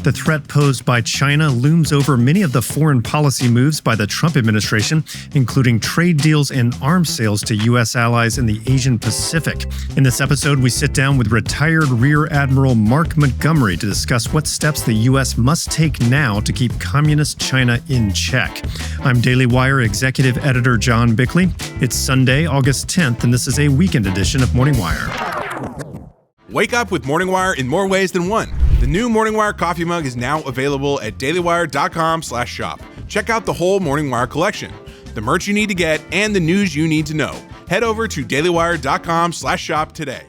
The threat posed by China looms over many of the foreign policy moves by the Trump administration, including trade deals and arms sales to U.S. allies in the Asian Pacific. In this episode, we sit down with retired Rear Admiral Mark Montgomery to discuss what steps the U.S. must take now to keep communist China in check. I'm Daily Wire Executive Editor John Bickley. It's Sunday, August 10th, and this is a weekend edition of Morning Wire. Wake up with Morning Wire in more ways than one. The new Morning Wire coffee mug is now available at dailywire.com/shop. Check out the whole Morning Wire collection, the merch you need to get, and the news you need to know. Head over to dailywire.com/shop today.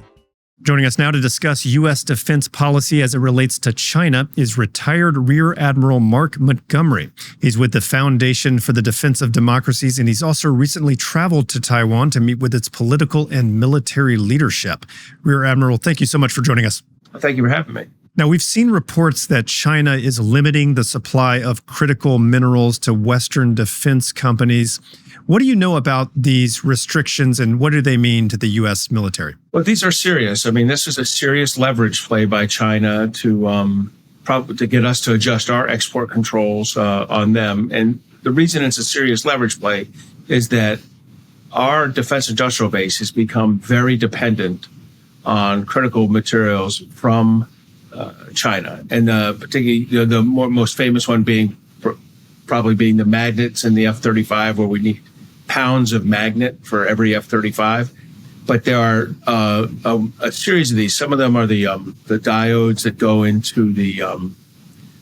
Joining us now to discuss U.S. defense policy as it relates to China is retired Rear Admiral Mark Montgomery. He's with the Foundation for the Defense of Democracies, and he's also recently traveled to Taiwan to meet with its political and military leadership. Rear Admiral, thank you so much for joining us. Thank you for having me. Now, we've seen reports that China is limiting the supply of critical minerals to Western defense companies. What do you know about these restrictions, and what do they mean to the U.S. military? Well, these are serious. I mean, this is a serious leverage play by China to get us to adjust our export controls on them. And the reason it's a serious leverage play is that our defense industrial base has become very dependent on critical materials from China, and particularly the most famous one being probably being the magnets in the F-35, where we need pounds of magnet for every F-35. But there are a series of these. Some of them are the diodes that go into the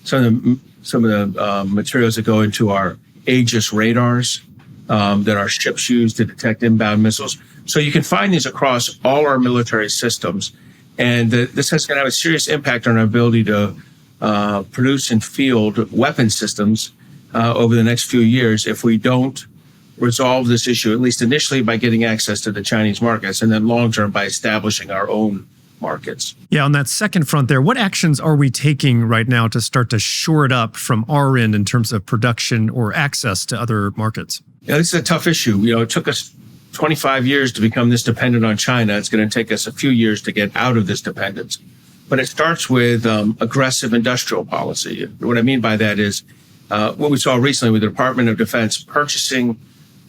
some of the materials that go into our Aegis radars that our ships use to detect inbound missiles. So you can find these across all our military systems. And this is going to have a serious impact on our ability to produce and field weapon systems over the next few years if we don't resolve this issue, at least initially by getting access to the Chinese markets, and then long-term by establishing our own markets. Yeah, on that second front there, what actions are we taking right now to start to shore it up from our end in terms of production or access to other markets? Yeah, this is a tough issue. It took us 25 years to become this dependent on China. It's going to take us a few years to get out of this dependence. But it starts with aggressive industrial policy. What I mean by that is what we saw recently with the Department of Defense purchasing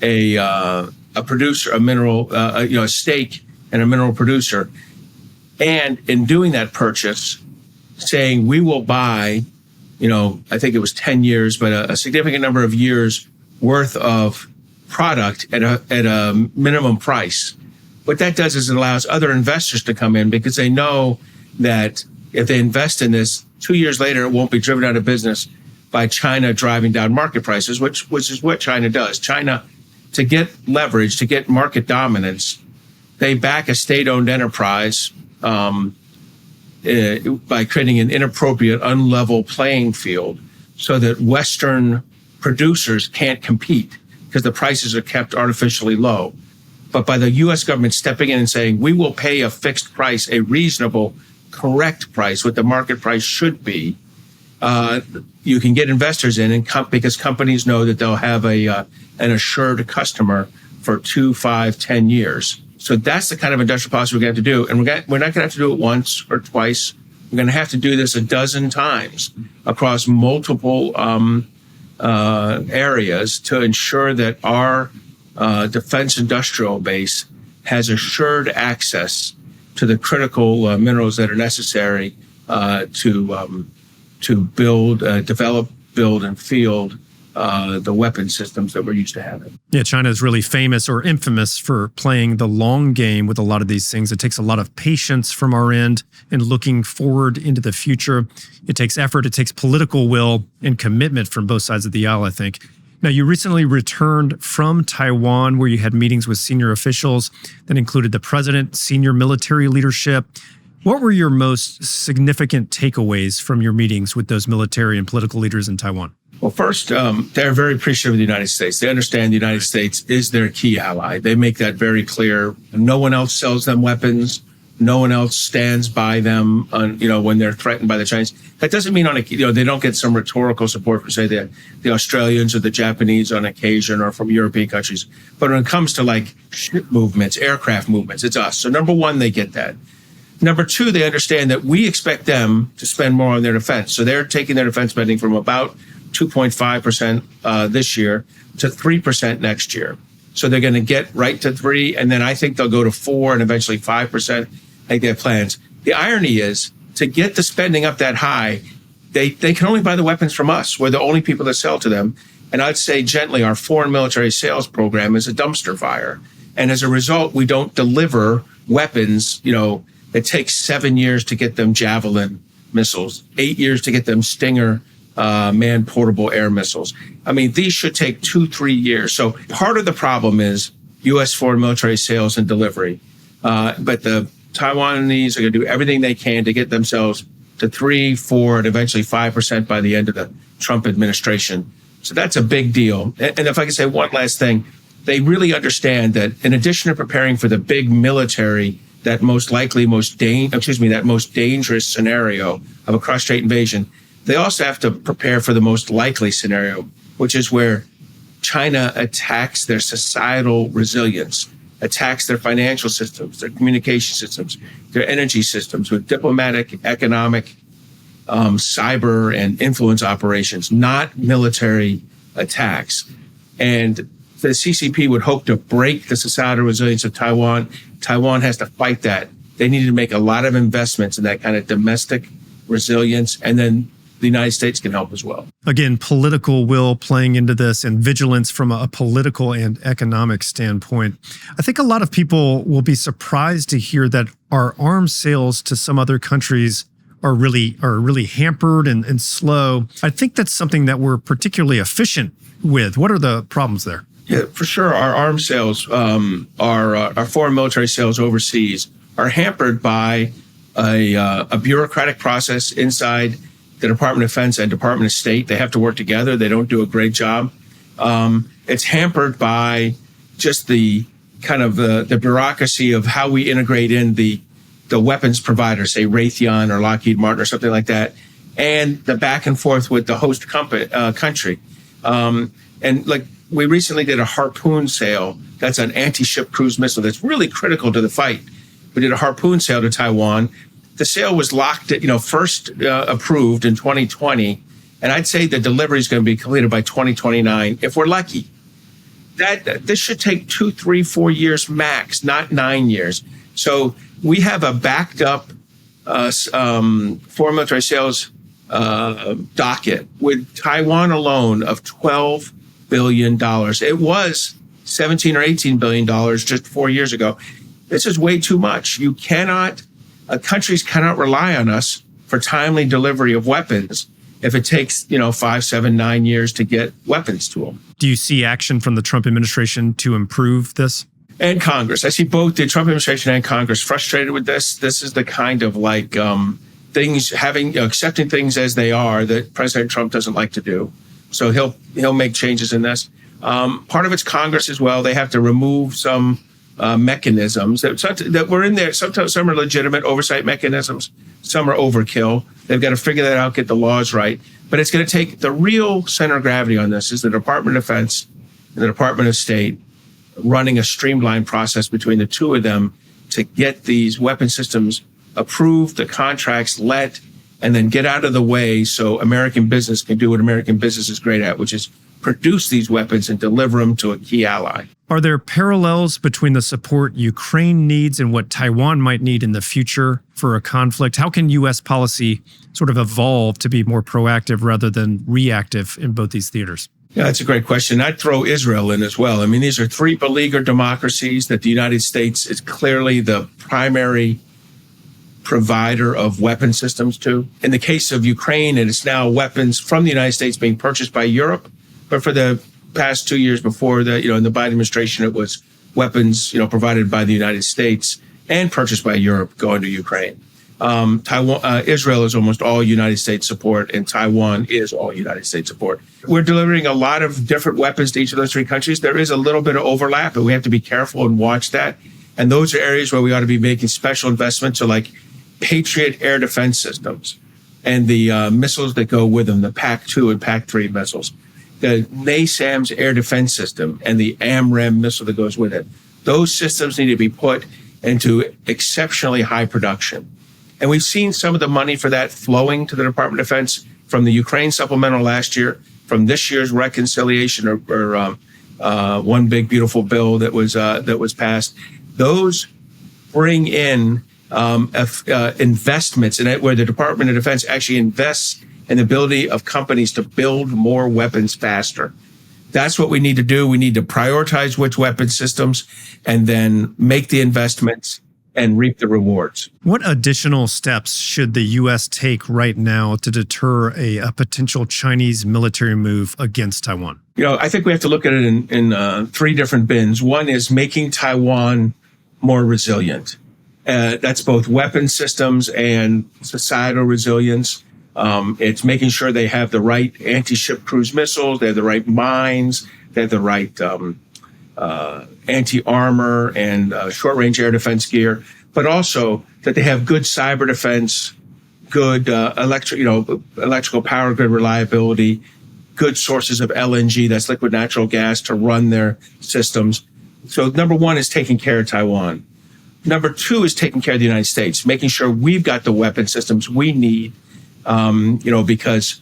a producer, a mineral, a stake in a mineral producer. And in doing that purchase, saying we will buy, I think it was 10 years, but a significant number of years worth of product at a minimum price. What that does is it allows other investors to come in because they know that if they invest in this, 2 years later, it won't be driven out of business by China driving down market prices, which is what China does. China, to get leverage, to get market dominance, they back a state-owned enterprise by creating an inappropriate, unlevel playing field so that Western producers can't compete, because the prices are kept artificially low. But by the U.S. government stepping in and saying, we will pay a fixed price, a reasonable, correct price, what the market price should be, you can get investors in, and because companies know that they'll have an assured customer for 2, 5, 10 years. So that's the kind of industrial policy we're going to have to do. And we're not going to have to do it once or twice. We're going to have to do this a dozen times across multiple areas to ensure that our defense industrial base has assured access to the critical minerals that are necessary to build, develop, build, and field the weapon systems that we're used to having. Yeah, China is really famous or infamous for playing the long game with a lot of these things. It takes a lot of patience from our end and looking forward into the future. It takes effort, it takes political will and commitment from both sides of the aisle, I think. Now, you recently returned from Taiwan, where you had meetings with senior officials that included the president, senior military leadership. What were your most significant takeaways from your meetings with those military and political leaders in Taiwan? Well, first, they're very appreciative of the United States. They understand the United States is their key ally. They make that very clear. No one else sells them weapons. No one else stands by them, when they're threatened by the Chinese. That doesn't mean they don't get some rhetorical support from, say, the Australians or the Japanese on occasion, or from European countries. But when it comes to like ship movements, aircraft movements, it's us. So number one, they get that. Number two, they understand that we expect them to spend more on their defense. So they're taking their defense spending from about 2.5% this year to 3% next year. So they're going to get right to 3%, and then I think they'll go to 4% and eventually 5%. I think they have plans. The irony is, to get the spending up that high, they can only buy the weapons from us. We're the only people that sell to them. And I'd say gently, our foreign military sales program is a dumpster fire. And as a result, we don't deliver weapons. It takes 7 years to get them Javelin missiles, 8 years to get them Stinger manned portable air missiles. I mean, these should take 2-3 years. So part of the problem is U.S. foreign military sales and delivery. But the Taiwanese are going to do everything they can to get themselves to 3%, 4%, and eventually 5% by the end of the Trump administration. So that's a big deal. And if I can say one last thing, they really understand that in addition to preparing for the big military, that most dangerous scenario of a cross-strait invasion, they also have to prepare for the most likely scenario, which is where China attacks their societal resilience, attacks their financial systems, their communication systems, their energy systems with diplomatic, economic, cyber, and influence operations, not military attacks. And the CCP would hope to break the societal resilience of Taiwan. Taiwan has to fight that. They need to make a lot of investments in that kind of domestic resilience, and then the United States can help as well. Again, political will playing into this and vigilance from a political and economic standpoint. I think a lot of people will be surprised to hear that our arms sales to some other countries are really hampered and slow. I think that's something that we're particularly efficient with. What are the problems there? Yeah, for sure. Our arms sales, our foreign military sales overseas are hampered by a bureaucratic process inside the Department of Defense and Department of State. They have to work together. They don't do a great job. It's hampered by just the kind of the bureaucracy of how we integrate in the weapons providers, say Raytheon or Lockheed Martin or something like that, and the back and forth with the host country. And like we recently did a Harpoon sale. That's an anti-ship cruise missile that's really critical to the fight. We did a Harpoon sale to Taiwan. The sale was locked at, first approved in 2020. And I'd say the delivery is going to be completed by 2029, if we're lucky. This should take 2, 3, 4 years max, not 9 years. So we have a backed up foreign military sales docket with Taiwan alone of $12 billion. It was $17 or $18 billion just 4 years ago. This is way too much. Countries cannot rely on us for timely delivery of weapons if it takes, 5, 7, 9 years to get weapons to them. Do you see action from the Trump administration to improve this? And Congress. I see both the Trump administration and Congress frustrated with this. This is the kind of accepting things as they are that President Trump doesn't like to do. So he'll make changes in this. Part of it's Congress as well. They have to remove some mechanisms that were in there. Sometimes some are legitimate oversight mechanisms. Some are overkill. They've got to figure that out, get the laws right. But it's going to take the real center of gravity on this is the Department of Defense and the Department of State running a streamlined process between the two of them to get these weapon systems approved, the contracts let, and then get out of the way so American business can do what American business is great at, which is produce these weapons and deliver them to a key ally. Are there parallels between the support Ukraine needs and what Taiwan might need in the future for a conflict? How can U.S. policy sort of evolve to be more proactive rather than reactive in both these theaters? Yeah, that's a great question. I'd throw Israel in as well. I mean, these are 3 beleaguered democracies that the United States is clearly the primary provider of weapon systems to. In the case of Ukraine, it is now weapons from the United States being purchased by Europe. But for the past 2 years before that, in the Biden administration, it was weapons, provided by the United States and purchased by Europe going to Ukraine. Israel is almost all United States support, and Taiwan is all United States support. We're delivering a lot of different weapons to each of those 3 countries. There is a little bit of overlap, but we have to be careful and watch that. And those are areas where we ought to be making special investments, so like Patriot air defense systems and the missiles that go with them, the PAC-2 and PAC-3 missiles, the NASAMS air defense system and the AMRAAM missile that goes with it. Those systems need to be put into exceptionally high production. And we've seen some of the money for that flowing to the Department of Defense from the Ukraine supplemental last year, from this year's reconciliation or one big beautiful bill that was passed. Those bring in investments in it, where the Department of Defense actually invests in the ability of companies to build more weapons faster. That's what we need to do. We need to prioritize which weapon systems and then make the investments and reap the rewards. What additional steps should the U.S. take right now to deter a potential Chinese military move against Taiwan? I think we have to look at it in three different bins. One is making Taiwan more resilient. That's both weapon systems and societal resilience. It's making sure they have the right anti-ship cruise missiles, they have the right mines, they have the right anti-armor and short-range air defense gear, but also that they have good cyber defense, good electrical power grid reliability, good sources of LNG, that's liquid natural gas, to run their systems. So number one is taking care of Taiwan. Number two is taking care of the United States, making sure we've got the weapon systems we need, because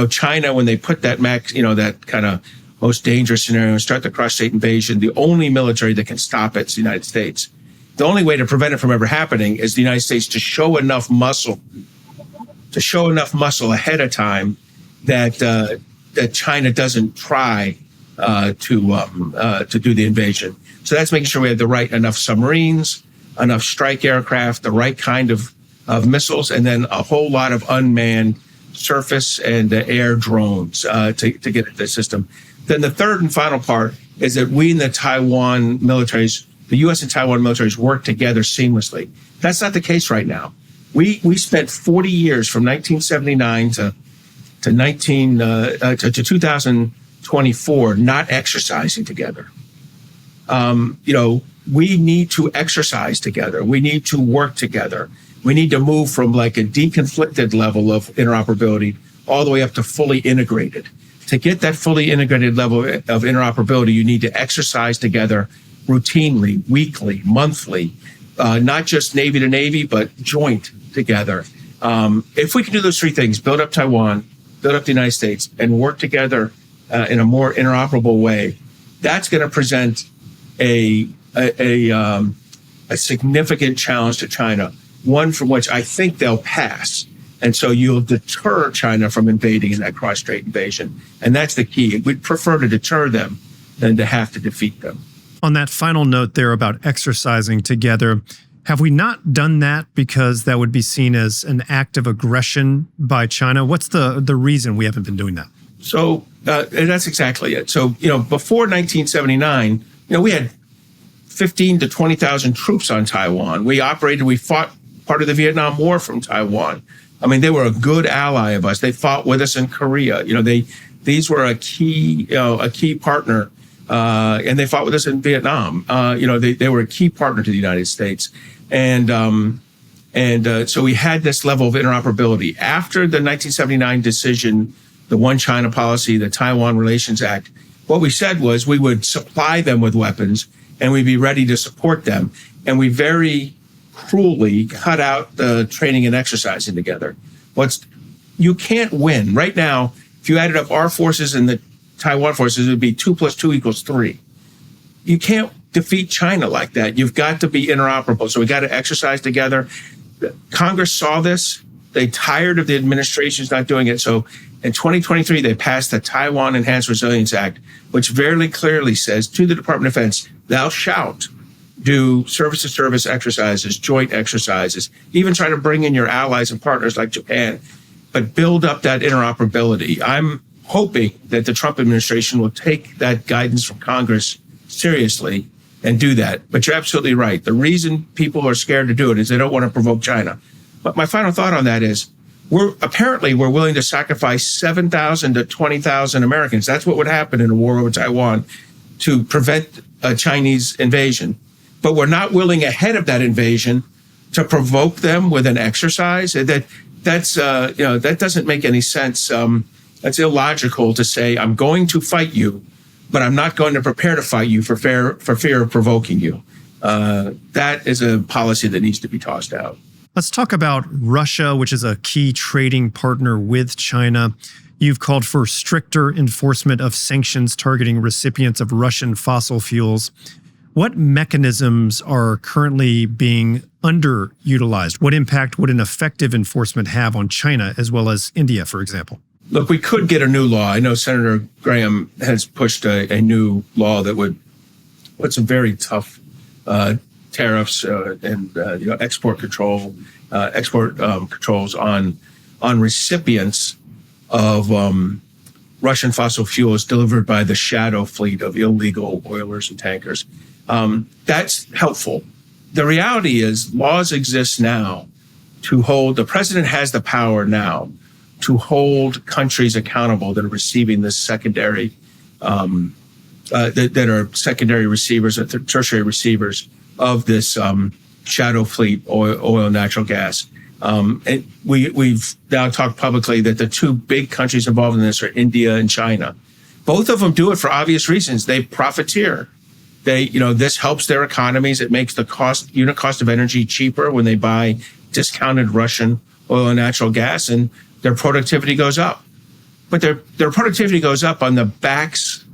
China, when they put that that kind of most dangerous scenario and start the cross-state invasion, the only military that can stop it is the United States. The only way to prevent it from ever happening is the United States to show enough muscle ahead of time that China doesn't try to do the invasion. So that's making sure we have enough submarines, enough strike aircraft, the right kind of missiles, and then a whole lot of unmanned surface and air drones to get at the system. Then the third and final part is that we and the U.S. and Taiwan militaries work together seamlessly. That's not the case right now. We spent 40 years from 1979 to 2024 not exercising together. We need to exercise together. We need to work together. We need to move from like a deconflicted level of interoperability all the way up to fully integrated. To get that fully integrated level of interoperability, you need to exercise together routinely, weekly, monthly, not just Navy to Navy, but joint together. If we can do those three things, build up Taiwan, build up the United States, and work together in a more interoperable way, that's going to present a significant challenge to China, one from which I think they'll pass. And so you'll deter China from invading in that cross-strait invasion. And that's the key. We'd prefer to deter them than to have to defeat them. On that final note there about exercising together, have we not done that because that would be seen as an act of aggression by China? What's the reason we haven't been doing that? So that's exactly it. So, before 1979, we had 15 to 20,000 troops on Taiwan. We fought part of the Vietnam War from Taiwan. I mean, they were a good ally of us. They fought with us in Korea. These were a key partner, and they fought with us in Vietnam. They were a key partner to the United States, and so we had this level of interoperability. After the 1979 decision, the One China policy, the Taiwan Relations Act, what we said was we would supply them with weapons and we'd be ready to support them. And we very cruelly cut out the training and exercising together. You can't win. Right now, if you added up our forces and the Taiwan forces, it would be 2 + 2 = 3. You can't defeat China like that. You've got to be interoperable. So we got to exercise together. Congress saw this. They tired of the administrations not doing it. So in 2023, they passed the Taiwan Enhanced Resilience Act, which very clearly says to the Department of Defense, thou shalt do service-to-service exercises, joint exercises, even try to bring in your allies and partners like Japan, but build up that interoperability. I'm hoping that the Trump administration will take that guidance from Congress seriously and do that. But you're absolutely right. The reason people are scared to do it is they don't want to provoke China. But my final thought on that is we're willing to sacrifice 7,000 to 20,000 Americans. That's what would happen in a war over Taiwan to prevent a Chinese invasion. But we're not willing ahead of that invasion to provoke them with an exercise. That doesn't make any sense. That's illogical to say, I'm going to fight you, but I'm not going to prepare to fight you for fear of provoking you. That is a policy that needs to be tossed out. Let's talk about Russia, which is a key trading partner with China. You've called for stricter enforcement of sanctions targeting recipients of Russian fossil fuels. What mechanisms are currently being underutilized? What impact would an effective enforcement have on China as well as India, for example? Look, we could get a new law. I know Senator Graham has pushed a new law that would put some very tough tariffs and export controls on recipients of Russian fossil fuels delivered by the shadow fleet of illegal oilers and tankers. That's helpful. The reality is laws exist now to hold, the president has the power now to hold countries accountable that are receiving this secondary, that are secondary receivers or tertiary receivers of this shadow fleet oil and natural gas. And we've now talked publicly that the two big countries involved in this are India and China. Both of them do it for obvious reasons. They profiteer. This helps their economies. It makes the unit cost of energy cheaper when they buy discounted Russian oil and natural gas, and their productivity goes up. But their productivity goes up on the backs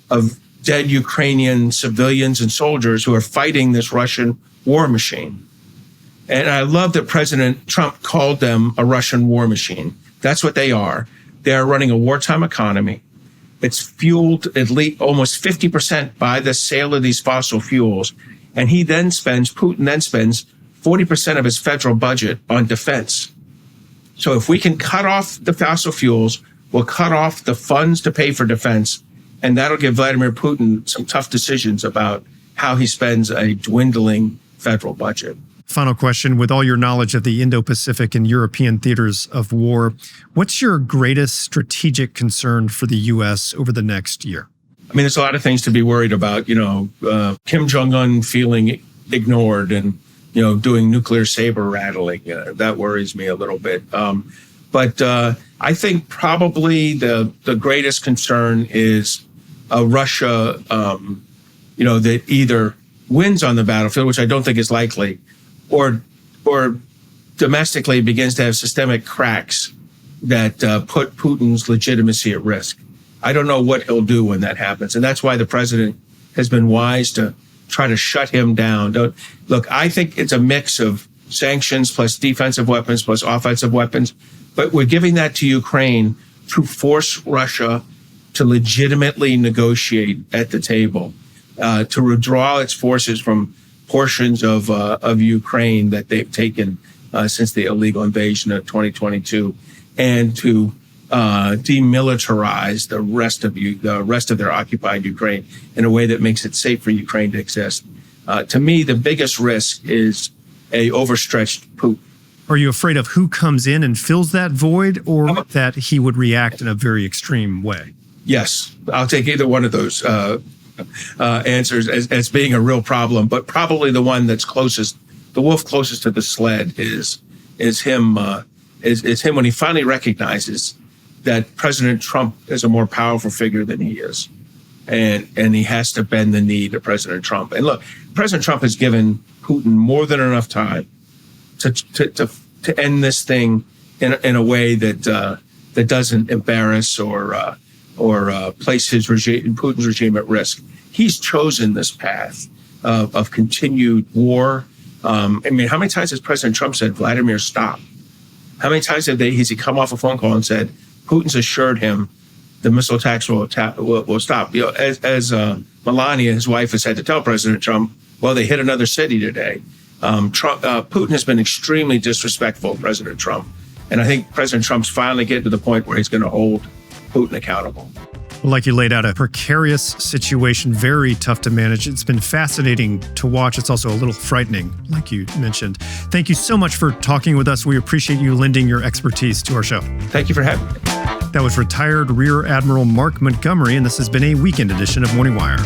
of dead Ukrainian civilians and soldiers who are fighting this Russian war machine. And I love that President Trump called them a Russian war machine. That's what they are. They are running a wartime economy. It's fueled at least almost 50% by the sale of these fossil fuels. And Putin then spends 40% of his federal budget on defense. So if we can cut off the fossil fuels, we'll cut off the funds to pay for defense. And that'll give Vladimir Putin some tough decisions about how he spends a dwindling federal budget. Final question. With all your knowledge of the Indo-Pacific and European theaters of war, what's your greatest strategic concern for the U.S. over the next year? I mean, there's a lot of things to be worried about. Kim Jong-un feeling ignored and, doing nuclear saber rattling. That worries me a little bit. But I think probably the greatest concern is Russia, that either wins on the battlefield, which I don't think is likely, or domestically begins to have systemic cracks that put Putin's legitimacy at risk. I don't know what he'll do when that happens. And that's why the president has been wise to try to shut him down. Look, I think it's a mix of sanctions plus defensive weapons plus offensive weapons. But we're giving that to Ukraine to force Russia to legitimately negotiate at the table, to withdraw its forces from portions of Ukraine that they've taken since the illegal invasion of 2022, and to demilitarize the rest of their occupied Ukraine in a way that makes it safe for Ukraine to exist. To me, the biggest risk is a overstretched Putin. Are you afraid of who comes in and fills that void, or that he would react in a very extreme way? Yes, I'll take either one of those answers as being a real problem, but probably the one that's closest, the wolf closest to the sled is him when he finally recognizes that President Trump is a more powerful figure than he is, and he has to bend the knee to President Trump. And look, President Trump has given Putin more than enough time to end this thing in a way that doesn't embarrass or place his regime, Putin's regime, at risk. He's chosen this path of continued war. I mean, how many times has President Trump said, "Vladimir, stop"? How many times has he come off a phone call and said, "Putin's assured him the missile attacks will stop"? As Melania, his wife, has had to tell President Trump, well, they hit another city today. Putin has been extremely disrespectful of President Trump. And I think President Trump's finally getting to the point where he's going to hold Putin accountable. Like you laid out, a precarious situation, very tough to manage. It's been fascinating to watch. It's also a little frightening, like you mentioned. Thank you so much for talking with us. We appreciate you lending your expertise to our show. Thank you for having me. That was retired Rear Admiral Mark Montgomery, and this has been a weekend edition of Morning Wire.